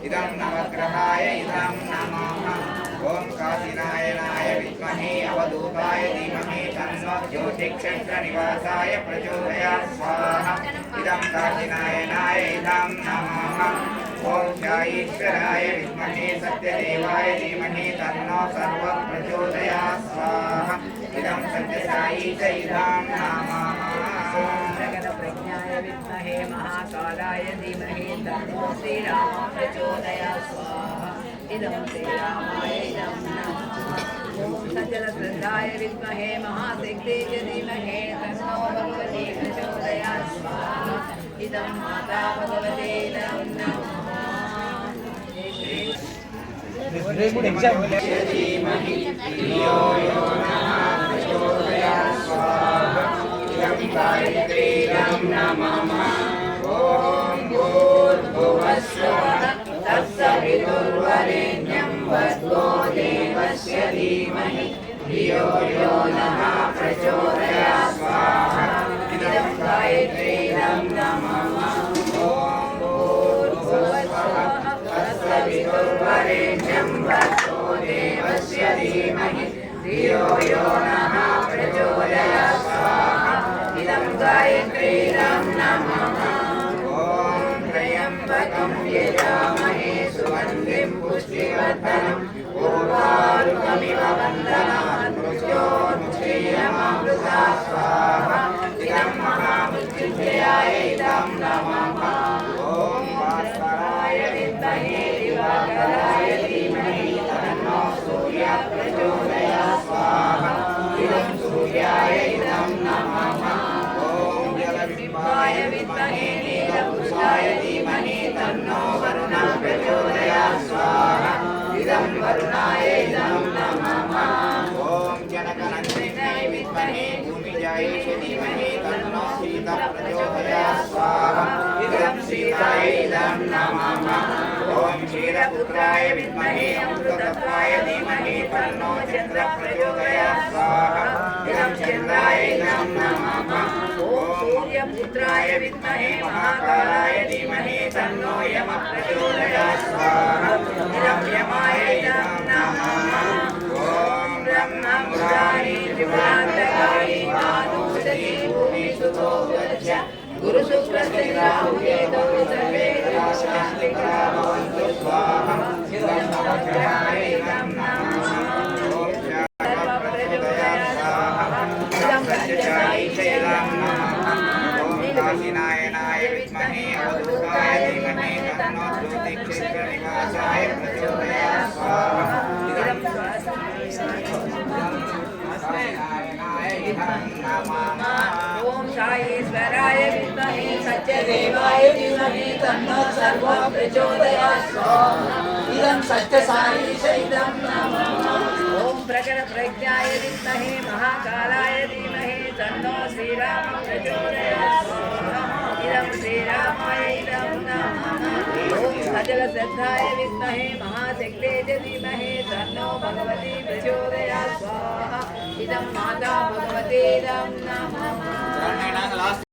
इदं नवग्रहाय इदं नमः। ओम काशीनायनाय विद्महे अवधूताय धीमहि तन्नो ज्योतिक्षेत्रनिवासाय प्रचोदयात् स्वाहा। इदं काशीनायनाय इदं नमः। ओम ईश्वराय विद्महे सत्यदेवाय धीमहि तन्नो सर्वः प्रचोदयात् स्वाहा। इदं सत्यसायी च इदं नमः। प्रज्ञाय विद्महे महाकालाय धीमहि तन्नो श्रीरामः प्रचोदयात् स्वाहा। इदं श्रीरामाय इदं नमः। ओम सज्जनश्रद्धाय विद्महे महाशक्ते च धीमहि तन्नो भगवती प्रचोदयात् स्वाहा। इदं माता भगवते इदं नमः। धीमहि धियो यो नः प्रचोदयात् स्वाहा। इदं गायत्रीं नमः। ॐ भूर्भुवस्सुवः तत्सवितुर्वरेण्यं भर्गो देवस्य धीमहि धियो यो नः प्रचोदयात् स्वाहा। इदं गायत्रीं नमः। ॐ भूर्भुवस्सुवः तत्सवितुर्वरेण्यं भर्गो देवस्य धीमहि धियो यो नः प्रचोदयात् स्वाहा। इदं गायत्रीं नमः। ॐ त्र्यम्बकं यजामहे सुगन्धिं पुष्टिवर्धनं उर्वारुकमिव वन्दनात् मृत्योर्मुक्षीयमामृता स्वाहा। इदं महामृत्युञ्जयाय इदं नमः। ॐ भास्कराय विद्महे दिवाकराय धीमहि तन्नो सूर्यः प्रचोदयात् स्वाहा। इदं सूर्याय इदं नमः। जलविद्वाय विद्महे नीलपुष्पाय धीमहि तन्नो वरुणः प्रचोदयात् स्वाहा। इदं वरुणाय इदं नमः। ॐ जनकनन्दिन्यै विद्महे भूमिजायै धीमहि तन्नो सीतः प्रचोदयात् स्वाहा। इदं सीताय इदं नमः। ॐ क्षीरपुत्राय विद्महे अमृतत्वाय धीमहि तन्नो चन्द्रः प्रचोदयात् स्वाहा। इदं चन्द्राय इदं नमः। सूर्यपुत्राय विद्महे महाकालाय धीमहि तन्नो यमः प्रचोदयात् स्वाहा। इदं यमाय इदं नमः। ॐ ब्रह्ममुरारी त्रिपुरान्तकारी मानोदगी भूमिसुतो गच्छ गुरुशुक्रशनिराहुकेतौ सर्वे ग्रहाः भवन्तु स्वाहा। इदं नवग्रहाय इदं नमः। ॐ सर्वप्रचोदयात् स्वाहा। इदं सत्यसायी च इदं नमः। काशीनायनाय विद्महे अवधूताय धीमहि तन्नो ज्योतिक्षेत्रनिवासाय प्रचोदयात् स्वाहा। इदं काशीनायनाय इदं नमः। ओम साईश्वराय विद्महे सत्यदेवाय धीमहि तन्नो सर्वः प्रचोदयात् स्वाहा। इदं सत्यसायी च इदं नमः। ओम प्रज्ञाय विद्महे महाकालाय धीमहि तन्नो श्रीरामः प्रचोदयात् स्वाहा। इदं श्रीरामाय इदं नमः। ओम सजलश्रद्धाय विद्महे महाशक्ते च धीमहि तन्नो भगवती प्रचोदयात् स्वाहा। इदं माता भगवते इदं नमः।